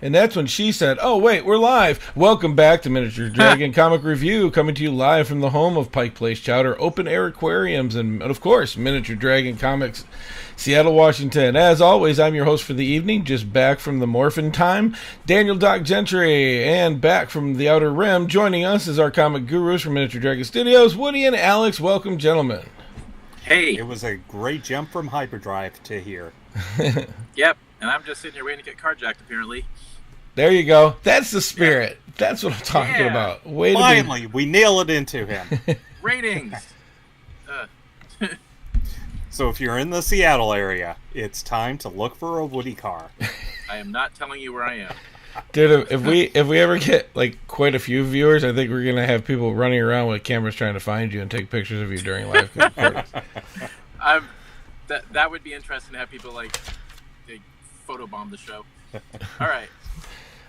And that's when she said, "Oh, wait, we're live. Welcome back to Miniature Dragon Comic Review, coming to you live from the home of Pike Place Chowder, Open Air Aquariums, and, of course, Miniature Dragon Comics, Seattle, Washington. As always, I'm your host for the evening, just back from the Morphin time, Daniel Doc Gentry, and back from the Outer Rim. Joining us is our comic gurus from Miniature Dragon Studios, Woody and Alex. Welcome, gentlemen." Hey. It was a great jump from Hyperdrive to here. Yep. And I'm just sitting here waiting to get carjacked, apparently. There you go. That's the spirit. Yeah. That's what I'm talking about. Finally, we nail it into him. Ratings. So if you're in the Seattle area, it's time to look for a Woody car. I am not telling you where I am. Dude, if we ever get like quite a few viewers, I think we're gonna have people running around with cameras trying to find you and take pictures of you during live recordings. That would be interesting to have people like they photobomb the show. All right.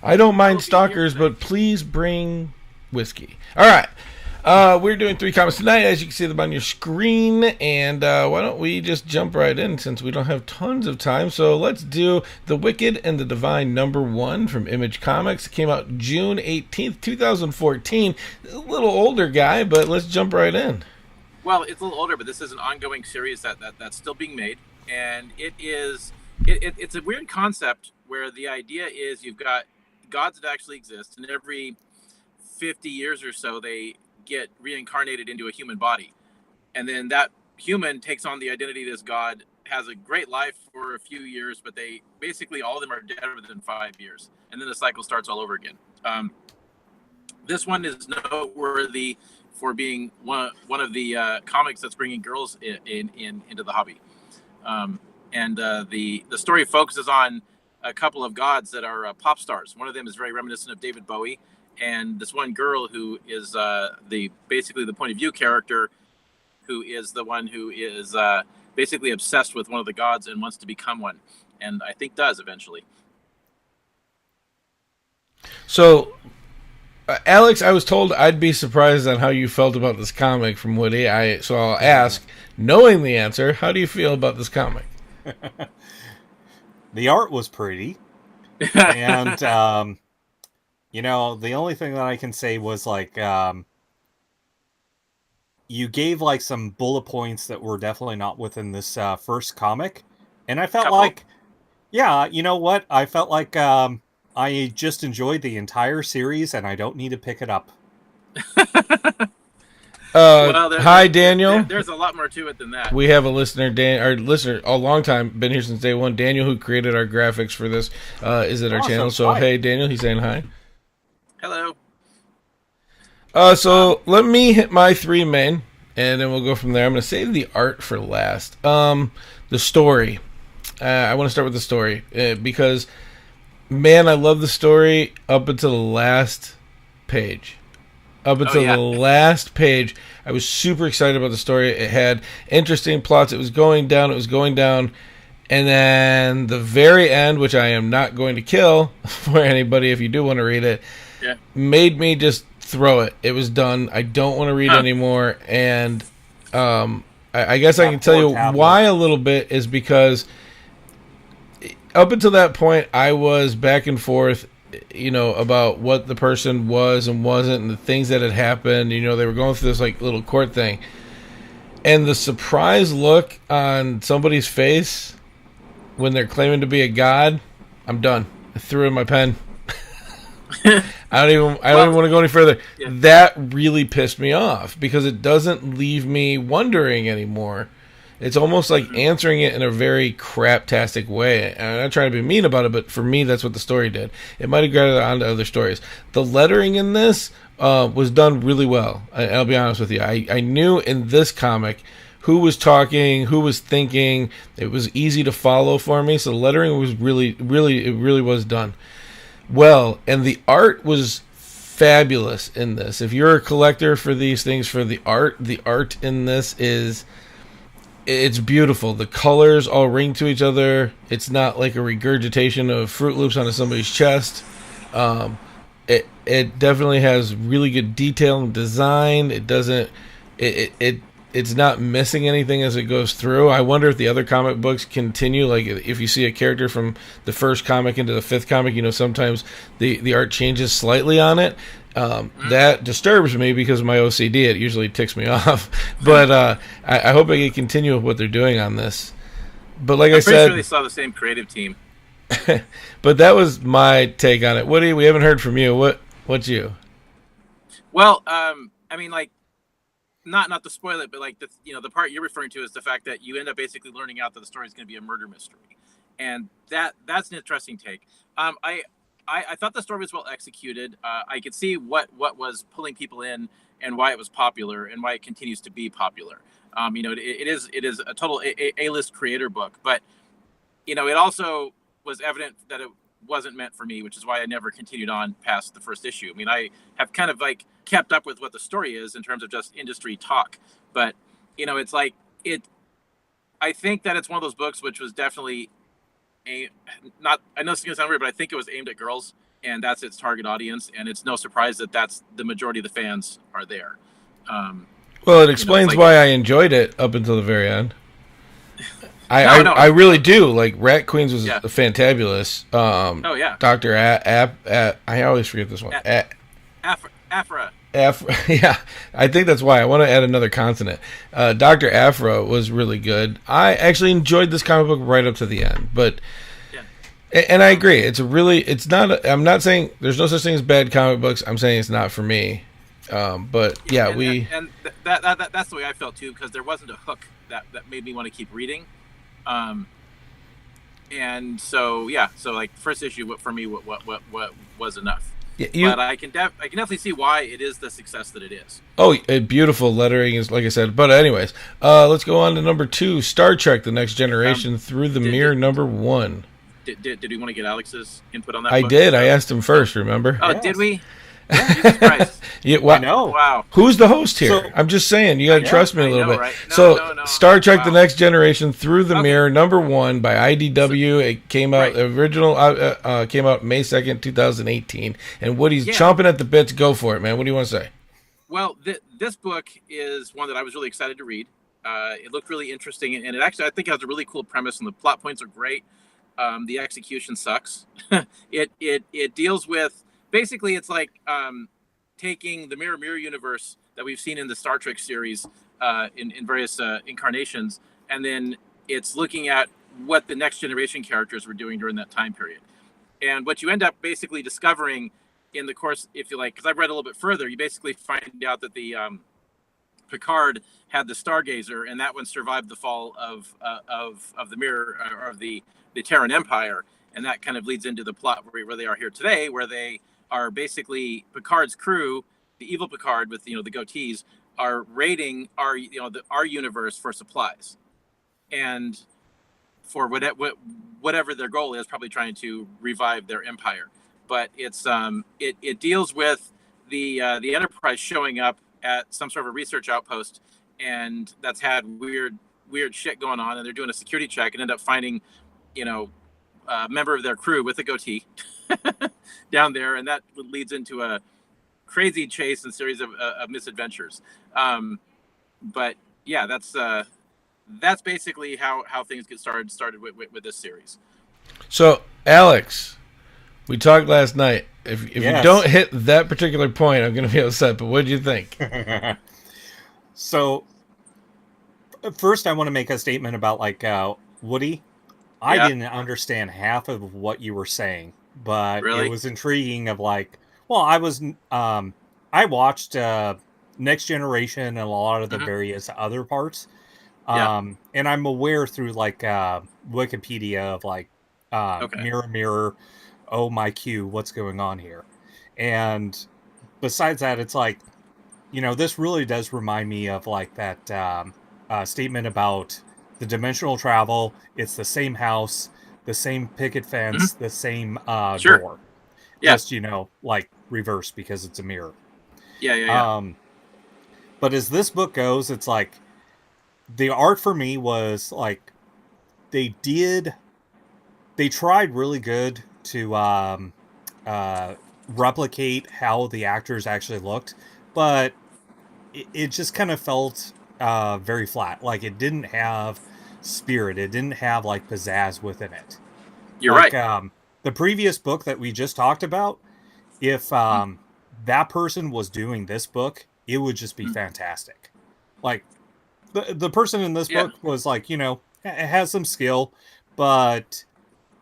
I don't mind stalkers, but please bring whiskey. All right. We're doing 3 comics tonight, as you can see them on your screen, and why don't we just jump right in since we don't have tons of time. So let's do The Wicked and the Divine #1 from Image Comics. It came out June 18th, 2014. A little older guy, but let's jump right in. Well, it's a little older, but this is an ongoing series that's still being made, and it's a weird concept where the idea is you've got gods that actually exist, and every 50 years or so they get reincarnated into a human body, and then that human takes on the identity of this god, has a great life for a few years, but they basically all of them are dead within 5 years, and then the cycle starts all over again. This one is noteworthy for being one of the comics that's bringing girls into the hobby, and the story focuses on a couple of gods that are pop stars. One of them is very reminiscent of David Bowie, and this one girl who is basically the point of view character, who is the one who is basically obsessed with one of the gods and wants to become one, and I think does eventually. So, Alex, I was told I'd be surprised on how you felt about this comic from Woody. So I'll ask, knowing the answer, how do you feel about this comic? The art was pretty, and the only thing that I can say was like you gave like some bullet points that were definitely not within this first comic, and I felt like, yeah, you know what? I felt like I just enjoyed the entire series, and I don't need to pick it up. Hi, Daniel. There's a lot more to it than that. We have a listener, our listener, a long time, been here since day one. Daniel, who created our graphics for this, is at our channel. So, hi. Hey, Daniel, he's saying hi. Hello. So let me hit my 3 main, and then we'll go from there. I'm going to save the art for last. The story. I want to start with the story because, man, I love the story up until the last page. Up until the last page, I was super excited about the story. It had interesting plots. It was going down. And then the very end, which I am not going to kill for anybody if you do want to read it, made me just throw it. It was done. I don't want to read anymore. And I guess I can tell you why a little bit is because up until that point, I was back and forth, about what the person was and wasn't and the things that had happened. They were going through this like little court thing. And the surprise look on somebody's face when they're claiming to be a god, I'm done. I threw in my pen. I don't even want to go any further. Yeah. That really pissed me off because it doesn't leave me wondering anymore. It's almost like answering it in a very craptastic way. And I'm not trying to be mean about it, but for me, that's what the story did. It might have grabbed onto other stories. The lettering in this was done really well. I'll be honest with you. I knew in this comic who was talking, who was thinking. It was easy to follow for me. So the lettering was really was done well. And the art was fabulous in this. If you're a collector for these things, for the art in this it's beautiful. The colors all ring to each other. It's not like a regurgitation of Fruit Loops onto somebody's chest. It definitely has really good detail and design. It doesn't. It it's not missing anything as it goes through. I wonder if the other comic books continue. Like if you see a character from the first comic into the fifth comic, sometimes the art changes slightly on it. That disturbs me because of my OCD. It usually ticks me off. But I hope they can continue with what they're doing on this. But like I said, pretty sure they saw the same creative team. But that was my take on it. Woody, we haven't heard from you. What's you? Well, I mean, like, not to spoil it, but like the part you're referring to is the fact that you end up basically learning out that the story is going to be a murder mystery, and that's an interesting take. I thought the story was well executed. I could see what was pulling people in and why it was popular and why it continues to be popular. It is a total A-list creator book, but it also was evident that it wasn't meant for me, which is why I never continued on past the first issue. I mean, I have kind of like kept up with what the story is in terms of just industry talk, but it's like I think that it's one of those books which was definitely I know it's gonna sound weird, but I think it was aimed at girls, and that's its target audience, and it's no surprise that that's the majority of the fans are there. Well, it explains why I enjoyed it up until the very end. I really do. Like, Rat Queens was fantabulous. Oh yeah. Dr. I always forget this one. Afra. Yeah, I think that's why I want to add another consonant. Dr. Afra was really good. I actually enjoyed this comic book right up to the end, but and I agree. It's not. I'm not saying there's no such thing as bad comic books. I'm saying it's not for me. But yeah, that's the way I felt too, because there wasn't a hook that made me want to keep reading. And so like first issue for me, what was enough. Yeah, but I can definitely see why it is the success that it is. Oh, beautiful lettering is, like I said. But anyways, let's go on to number 2, Star Trek: The Next Generation Through the Mirror, number 1. Did we want to get Alex's input on that? I did. I asked him first. Remember? Oh, yes. Did we? Yeah. Jesus Christ. I know. Wow. Who's the host here? So, I'm just saying. You got to trust me a little bit. Right? No. Star Trek: The Next Generation Through the Mirror, number 1 by IDW. It came out came out May 2nd, 2018. And Woody's chomping at the bit to go for it, man. What do you want to say? Well, this book is one that I was really excited to read. It looked really interesting, and it actually I think has a really cool premise, and the plot points are great. The execution sucks. It deals with. Basically, it's like taking the Mirror universe that we've seen in the Star Trek series in various incarnations, and then it's looking at what the Next Generation characters were doing during that time period. And what you end up basically discovering in the course, if you like, because I've read a little bit further, you basically find out that the Picard had the Stargazer, and that one survived the fall of the Mirror or of the Terran Empire, and that kind of leads into the plot where they are here today, where they are basically Picard's crew, the evil Picard with the goatees, are raiding our universe for supplies, and for whatever their goal is, probably trying to revive their empire. But it's it deals with the Enterprise showing up at some sort of a research outpost, and that's had weird shit going on, and they're doing a security check and end up finding a member of their crew with a goatee down there, and that leads into a crazy chase and series of misadventures. But yeah, that's basically how things get started with this series. So, Alex, we talked last night. If you don't hit that particular point, I'm going to be upset. But what did you think? So, first, I want to make a statement about Woody. I didn't understand half of what you were saying, but it was intriguing. I watched Next Generation and a lot of the various other parts, and I'm aware through Wikipedia of Mirror, oh my Q, what's going on here? And besides that, it's this really does remind me of that statement about the dimensional travel. It's the same house, the same picket fence, the same door. Yeah. Just, reverse because it's a mirror. Yeah. But as this book goes, it's the art for me was they tried really good to replicate how the actors actually looked, but it just kind of felt very flat. Like, it didn't have spirit. It didn't have like pizzazz within it. You're Like, right. the previous book that we just talked about, if that person was doing this book, it would just be fantastic. Like, the person in this book was like, has some skill, but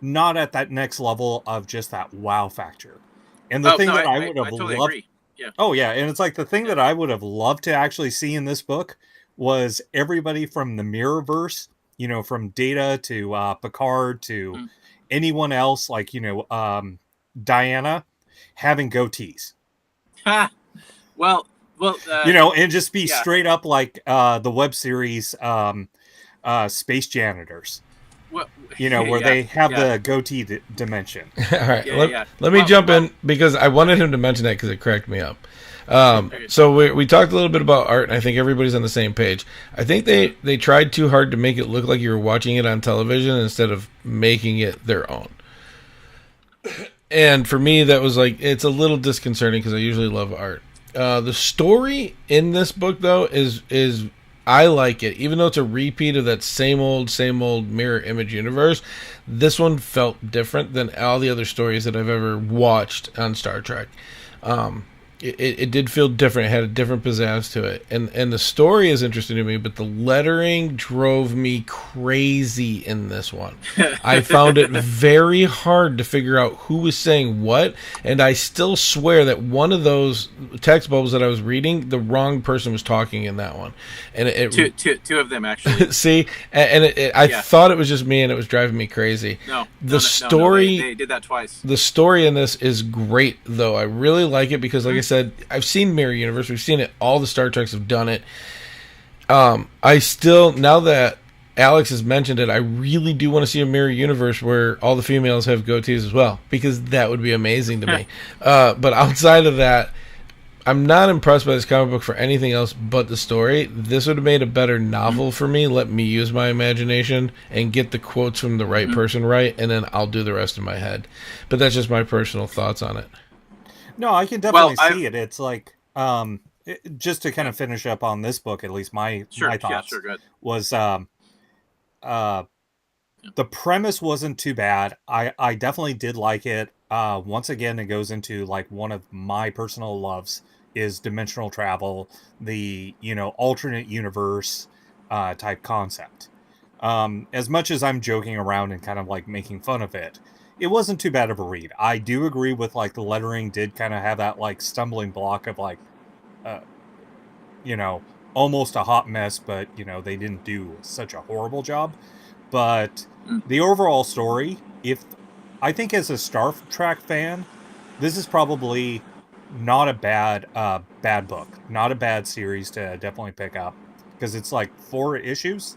not at that next level of just that wow factor. And the thing that I would have totally loved. agree. Yeah. Oh yeah, and it's like the thing that I would have loved to actually see in this book was everybody from the Mirrorverse, from Data to Picard to anyone else, like Diana, having goatees. Well, And just be straight up like the web series Space Janitors. Where they have the goatee dimension. All right, let me jump in because I wanted him to mention that because it cracked me up. So we talked a little bit about art, and I think everybody's on the same page. I think they tried too hard to make it look like you were watching it on television instead of making it their own. And for me, that was like, it's a little disconcerting because I usually love art. The story in this book, though, is I like it. Even though it's a repeat of that same old mirror image universe, this one felt different than all the other stories that I've ever watched on Star Trek. It did feel different. It had a different pizzazz to it. And the story is interesting to me, but the lettering drove me crazy in this one. I found it very hard to figure out who was saying what, and I still swear that one of those text bubbles that I was reading, the wrong person was talking in that one. And two of them, actually. See? I thought it was just me, and it was driving me crazy. No, they did that twice. The story in this is great, though. I really like it because, like I said, I've seen Mirror Universe. We've seen it. All the Star Treks have done it. I still, now that Alex has mentioned it, I really do want to see a Mirror Universe where all the females have goatees as well, because that would be amazing to me. But outside of that, I'm not impressed by this comic book for anything else but the story. This would have made a better novel for me. Let me use my imagination and get the quotes from the right person right, and then I'll do the rest in my head. But that's just my personal thoughts on it. No, I can definitely see it. It's like, just to kind of finish up on this book, at least my thoughts was, the premise wasn't too bad. I definitely did like it. Once again, it goes into like one of my personal loves is dimensional travel, the, alternate universe, type concept. As much as I'm joking around and kind of like making fun of it, it wasn't too bad of a read. I do agree with like the lettering did kind of have that like stumbling block of like, almost a hot mess, but they didn't do such a horrible job. But the overall story, I think as a Star Trek fan, this is probably not a bad book, not a bad series to definitely pick up, because it's like 4 issues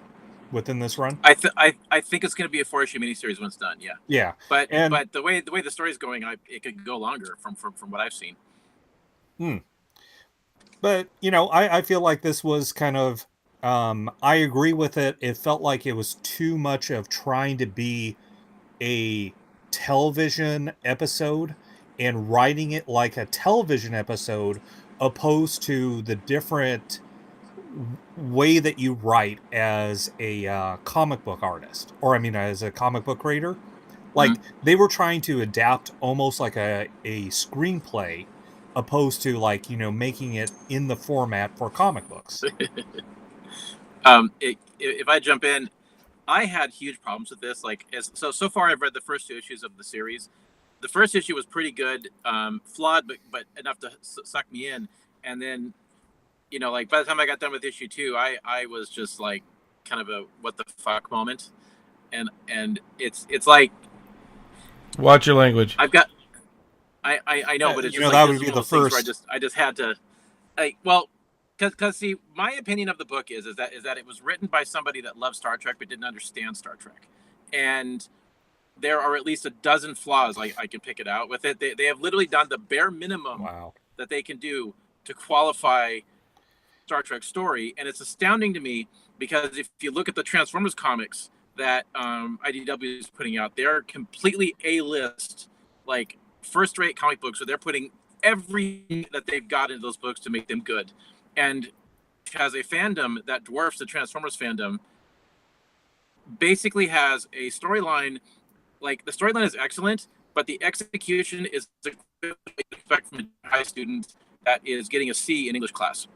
within this run. I think it's going to be a 4-issue miniseries when it's done. Yeah. Yeah. But the way the story's going, it could go longer from what I've seen. But I feel like this was kind of, I agree with it. It felt like it was too much of trying to be a television episode and writing it like a television episode, opposed to the different way that you write as a comic book artist, or as a comic book creator. Like, they were trying to adapt almost like a screenplay, opposed to like, making it in the format for comic books. If I jump in, I had huge problems with this. Like, so far I've read the first 2 issues of the series. The first issue was pretty good, flawed, but enough to suck me in. And then, like by the time I got done with issue 2, I was just like kind of a what the fuck moment. And it's like, watch your language. I've got, I know, but it's just that would be the first. Where I just had to, because see, my opinion of the book is that it was written by somebody that loved Star Trek but didn't understand Star Trek, and there are at least a dozen flaws I can pick it out with it. They have literally done the bare minimum that they can do to qualify Star Trek story, and it's astounding to me because if you look at the Transformers comics that IDW is putting out, they're completely A-list, like first-rate comic books, so they're putting everything that they've got into those books to make them good. And has a fandom that dwarfs the Transformers fandom, basically has a storyline. Like, the storyline is excellent, but the execution is the expect from a high student that is getting a C in English class.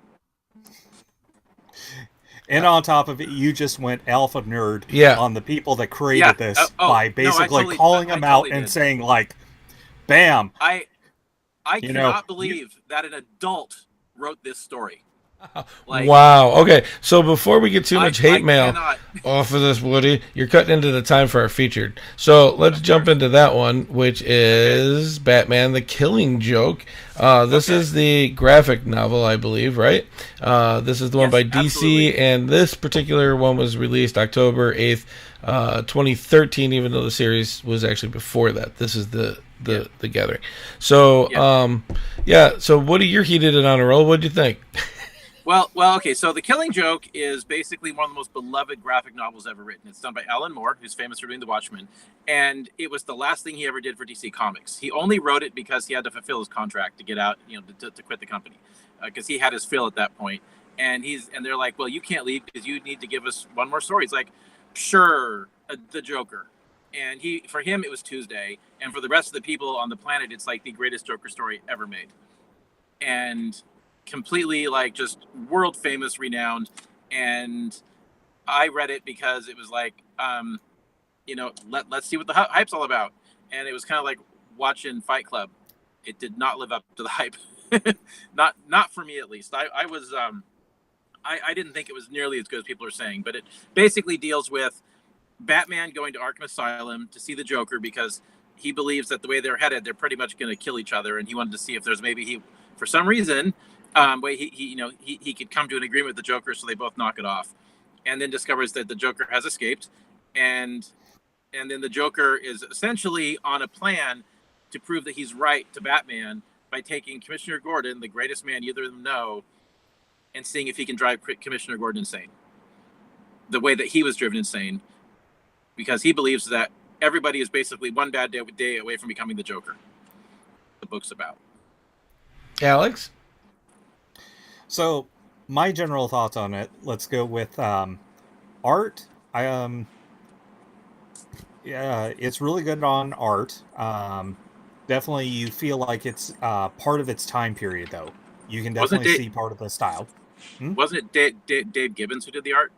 And on top of it, you just went alpha nerd on the people that created this by basically calling them out and saying, like, bam. I cannot believe that an adult wrote this story. Like, wow. Okay, so before we get too much hate mail off of this, Woody, you're cutting into the time for our featured. So let's jump into that one, which is Batman: The Killing Joke. This is the graphic novel, I believe, right? This is the one by DC, absolutely. And this particular one was released October 8th, 2013, even though the series was actually before that. This is the Gathering. So, so Woody, you're heated and on a roll. What'd you think? Well, okay. So The Killing Joke is basically one of the most beloved graphic novels ever written. It's done by Alan Moore, who's famous for doing The Watchmen, and it was the last thing he ever did for DC Comics. He only wrote it because he had to fulfill his contract to get out, to quit the company, because he had his fill at that point. And they're like, well, you can't leave because you need to give us one more story. He's like, sure, the Joker. And for him, it was Tuesday, and for the rest of the people on the planet, it's like the greatest Joker story ever made. And completely, like, just world famous, renowned. And I read it because it was like, let's see what the hype's all about. And it was kind of like watching Fight Club. It did not live up to the hype. not for me, at least. I was I didn't think it was nearly as good as people are saying, but it basically deals with Batman going to Arkham Asylum to see the Joker because he believes that the way they're headed, they're pretty much going to kill each other, and he wanted to see if there's maybe for some reason, he could come to an agreement with the Joker, so they both knock it off, and then discovers that the Joker has escaped, and then the Joker is essentially on a plan to prove that he's right to Batman by taking Commissioner Gordon, the greatest man either of them know, and seeing if he can drive Commissioner Gordon insane, the way that he was driven insane, because he believes that everybody is basically one bad day away from becoming the Joker. The book's about. Alex? So, my general thoughts on it, let's go with art. It's really good on art. Definitely you feel like it's part of its time period, though. You can definitely see part of the style. Wasn't it Dave Gibbons who did the art?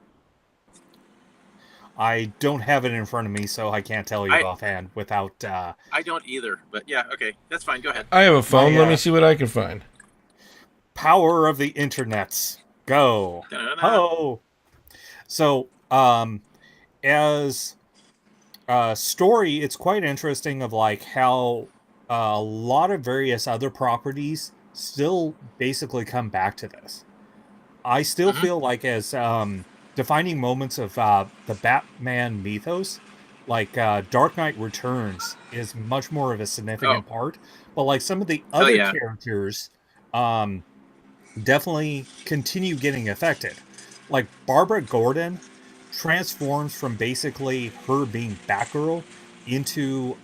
I don't have it in front of me, so I can't tell you offhand without... I don't either, but yeah, okay. That's fine. Go ahead. I have a phone. Let me see what I can find. Power of the internets. Go. Ho! So, as a story, it's quite interesting of like how a lot of various other properties still basically come back to this. I still feel like as... defining moments of the Batman mythos, like Dark Knight Returns is much more of a significant part, but like some of the other characters definitely continue getting affected. Like Barbara Gordon transforms from basically her being Batgirl into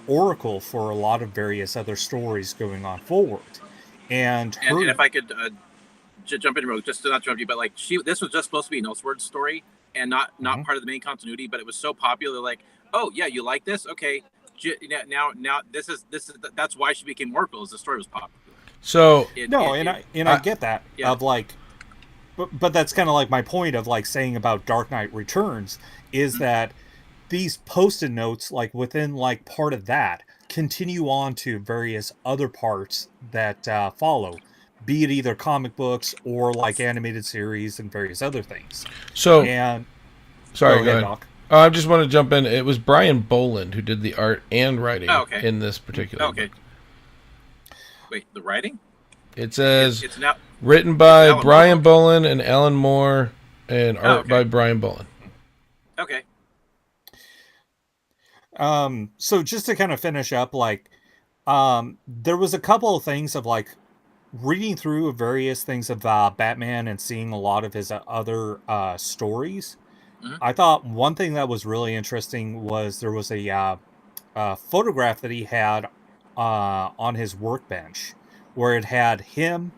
Oracle for a lot of various other stories going on forward. And if I could... jump in, just to not jump you, but like this was just supposed to be an Elseworlds story and not part of the main continuity, but it was so popular, like, oh yeah, you like this, okay, now this is that's why she became Oracle, as the story was popular. So I get that of like, but that's kind of like my point of like saying about Dark Knight Returns is that these post-it notes, like within like part of that, continue on to various other parts that follow. Be it either comic books or like animated series and various other things. So, sorry, go ahead. Doc. I just want to jump in. It was Brian Bowan who did the art and writing in this particular book. Wait, the writing? It says it's now written by Brian Bowan and Alan Moore and art by Brian Bowan. Okay. So just to kind of finish up, like, there was a couple of things of like, reading through various things of Batman and seeing a lot of his other stories, I thought one thing that was really interesting was there was a photograph that he had on his workbench where it had him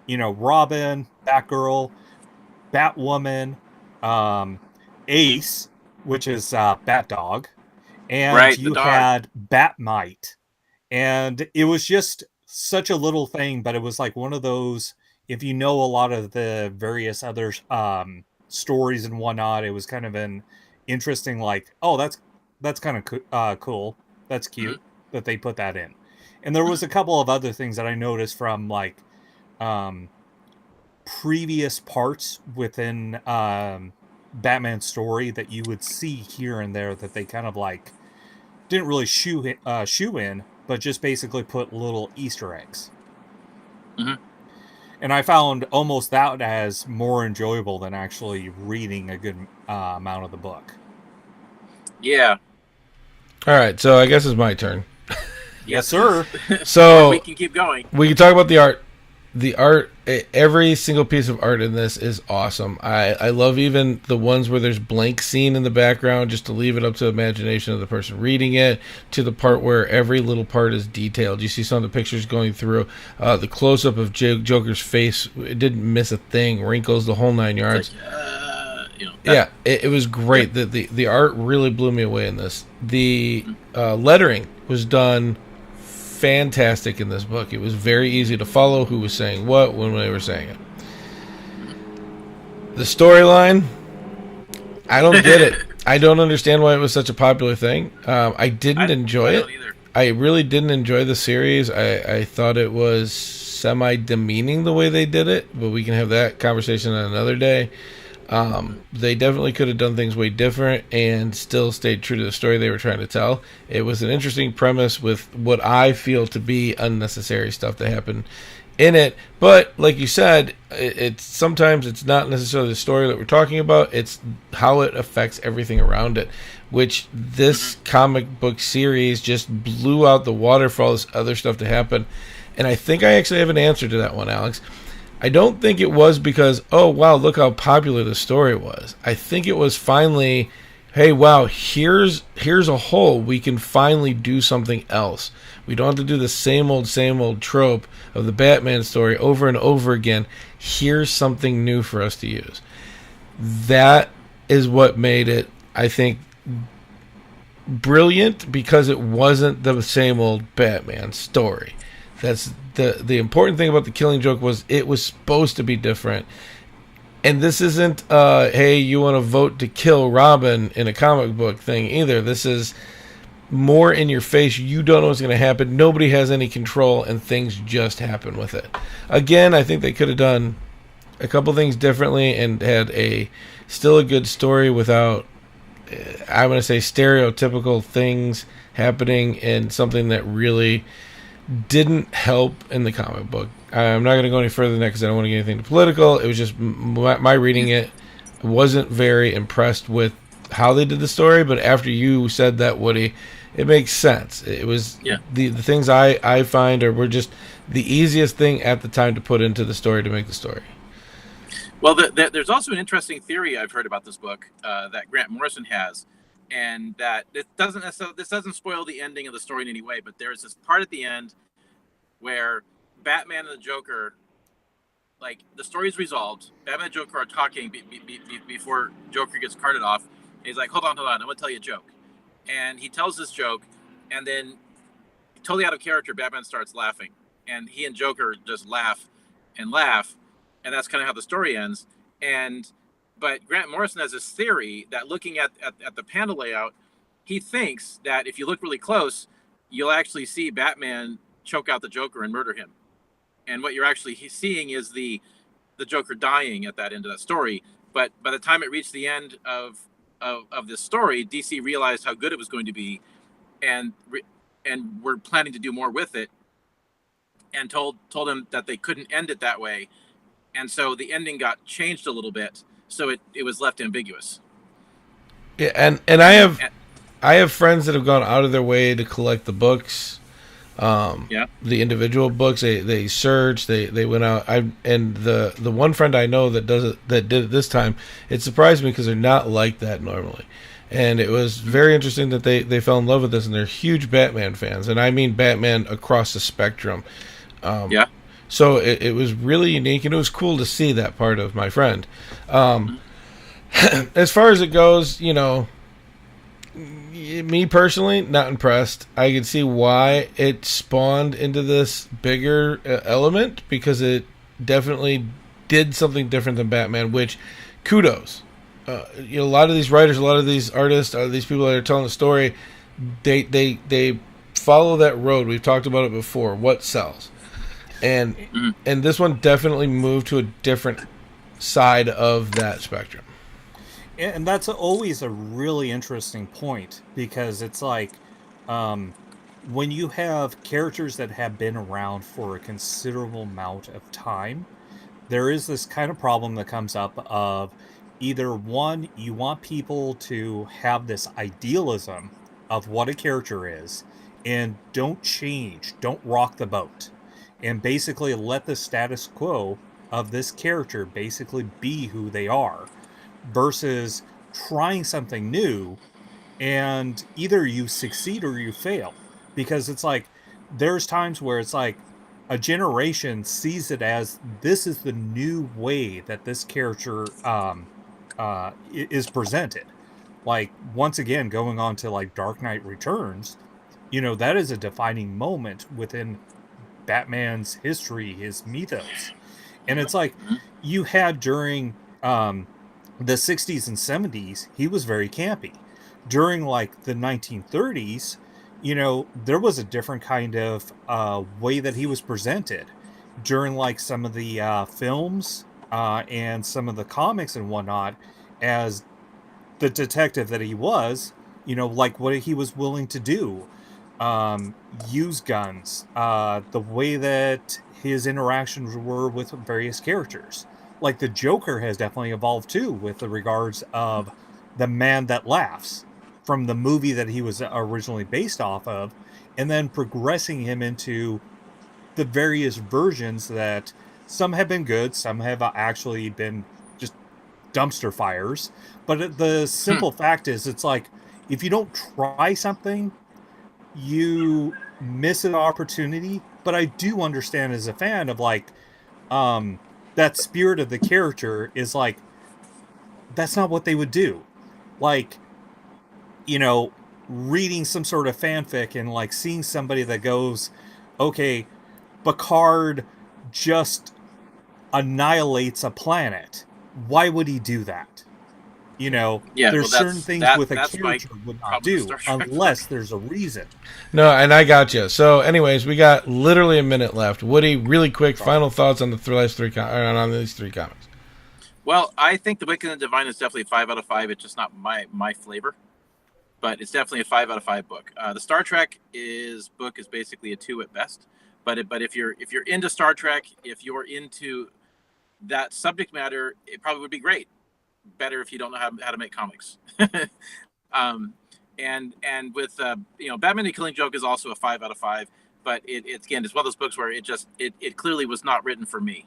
Robin, Batgirl, Batwoman, Ace, which is Batdog, and Right, the you dog. had Batmite. And it was just such a little thing, but it was like one of those, if you know a lot of the various other stories and whatnot, it was kind of an interesting, like, oh, that's kind of cool. That's cute that they put that in. And there was a couple of other things that I noticed from like previous parts within Batman's story that you would see here and there that they kind of like didn't really shoe in, but just basically put little Easter eggs. Mm-hmm. And I found almost that as more enjoyable than actually reading a good amount of the book. Yeah. All right, so I guess it's my turn. Yes, sir. So we can keep going. We can talk about the art. The art, every single piece of art in this is awesome. I love even the ones where there's blank scene in the background, just to leave it up to the imagination of the person reading it, to the part where every little part is detailed. You see some of the pictures going through, the close-up of Joker's face, it didn't miss a thing, wrinkles, the whole 9 yards. Like, it was great. The art really blew me away in this. The lettering was done fantastic in this book. It was very easy to follow who was saying what when they were saying it. The storyline, I don't get it. I don't understand why it was such a popular thing. I didn't enjoy it. I really didn't enjoy the series. I thought it was semi-demeaning the way they did it, but we can have that conversation on another day. They definitely could have done things way different and still stayed true to the story they were trying to tell. It was an interesting premise with what I feel to be unnecessary stuff that happened in it. But like you said, it's sometimes it's not necessarily the story that we're talking about, it's how it affects everything around it, which this comic book series just blew out the water for all this other stuff to happen. And I think I actually have an answer to that one, Alex. I don't think it was because, oh, wow, look how popular the story was. I think it was finally, hey, wow, here's a hole. We can finally do something else. We don't have to do the same old trope of the Batman story over and over again. Here's something new for us to use. That is what made it, I think, brilliant, because it wasn't the same old Batman story. That's the important thing about the Killing Joke, was it was supposed to be different. And this isn't hey, you want to vote to kill Robin in a comic book thing either. This is more in your face. You don't know what's going to happen. Nobody has any control, and things just happen with it. Again, I think they could have done a couple things differently and had still a good story without, I'm going to say, stereotypical things happening, and something that really didn't help in the comic book. I'm not going to go any further than that because I don't want to get anything political. It was just my reading it. I wasn't very impressed with how they did the story, but after you said that, Woody, it makes sense. It was the things I find were just the easiest thing at the time to put into the story to make the story. Well, there's also an interesting theory I've heard about this book that Grant Morrison has, and that this doesn't spoil the ending of the story in any way, but there's this part at the end where Batman and the Joker, like, the story's resolved. Batman and Joker are talking before Joker gets carted off. He's like, hold on, I'm going to tell you a joke. And he tells this joke, and then, totally out of character, Batman starts laughing. And he and Joker just laugh, and that's kind of how the story ends. But Grant Morrison has this theory that, looking at the panel layout, he thinks that if you look really close, you'll actually see Batman choke out the Joker and murder him. And what you're actually seeing is the Joker dying at that end of that story. But by the time it reached the end of this story, DC realized how good it was going to be, and were planning to do more with it, and told him that they couldn't end it that way. And so the ending got changed a little bit, so it was left ambiguous. Yeah, and I have friends that have gone out of their way to collect the books, the individual books. They search, they went out. And the one friend I know that did it this time, it surprised me because they're not like that normally. And it was very interesting that they fell in love with this, and they're huge Batman fans, and I mean Batman across the spectrum. So it was really unique, and it was cool to see that part of my friend. As far as it goes, you know, me personally, not impressed. I can see why it spawned into this bigger element, because it definitely did something different than Batman, which, kudos. You know, a lot of these writers, a lot of these artists, these people that are telling the story, they follow that road. We've talked about it before. What sells? And this one definitely moved to a different side of that spectrum. And that's always a really interesting point, because it's like, when you have characters that have been around for a considerable amount of time, there is this kind of problem that comes up of either, one, you want people to have this idealism of what a character is, and don't change, don't rock the boat, and basically let the status quo of this character basically be who they are, versus trying something new, and either you succeed or you fail. Because it's like, there's times where it's like a generation sees it as, this is the new way that this character is presented. Like, once again, going on to like Dark Knight Returns, you know, that is a defining moment within Batman's history, his mythos. And it's like, you had during the 60s and 70s, he was very campy. During like the 1930s, you know, there was a different kind of way that he was presented. During like some of the films and some of the comics and whatnot, as the detective that he was, you know, like what he was willing to do, use guns, the way that his interactions were with various characters. Like the Joker has definitely evolved too, with the regards of the Man That Laughs, from the movie that he was originally based off of, and then progressing him into the various versions that some have been good, some have actually been just dumpster fires. But the simple fact is, it's like, if you don't try something, you miss an opportunity. But I do understand as a fan of like, that spirit of the character is like, that's not what they would do. Like, you know, reading some sort of fanfic and like seeing somebody that goes, okay, Picard just annihilates a planet. Why would he do that? You know, there's certain things with a character would not do unless there's a reason. No, and I got you. So, anyways, we got literally a minute left. Woody, really quick, final thoughts on the last on these three comics. Well, I think The Wicked and the Divine is definitely a 5 out of 5. It's just not my flavor, but it's definitely a 5 out of 5 book. The Star Trek book is basically a 2 at best. But if you're into Star Trek, if you're into that subject matter, it probably would be great. Better if you don't know how to make comics. And with you know, Batman: The Killing Joke is also a 5 out of 5. But it's again, it's one of those books where it clearly was not written for me.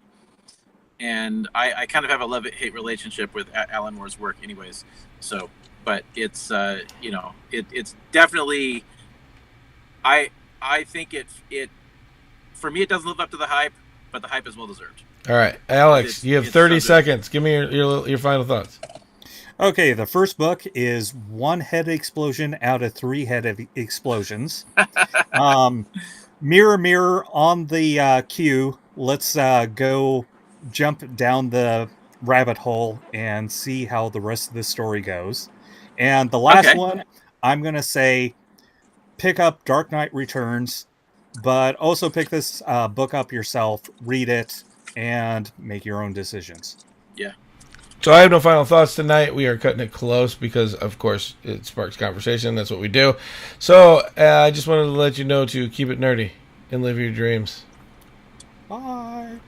And I kind of have a love-hate relationship with Alan Moore's work, anyways. So, but it's you know, it's definitely, I think it for me, it doesn't live up to the hype, but the hype is well deserved. All right, Alex, you have 30 seconds. Give me your final thoughts. Okay, the first book is 1 head explosion out of 3 head explosions. Mirror, mirror on the queue. Let's go jump down the rabbit hole and see how the rest of the story goes. And the last one, I'm going to say, pick up Dark Knight Returns, but also pick this book up yourself, read it, and make your own decisions. Yeah. So I have no final thoughts tonight. We are cutting it close because, of course, it sparks conversation. That's what we do. So I just wanted to let you know to keep it nerdy and live your dreams. Bye.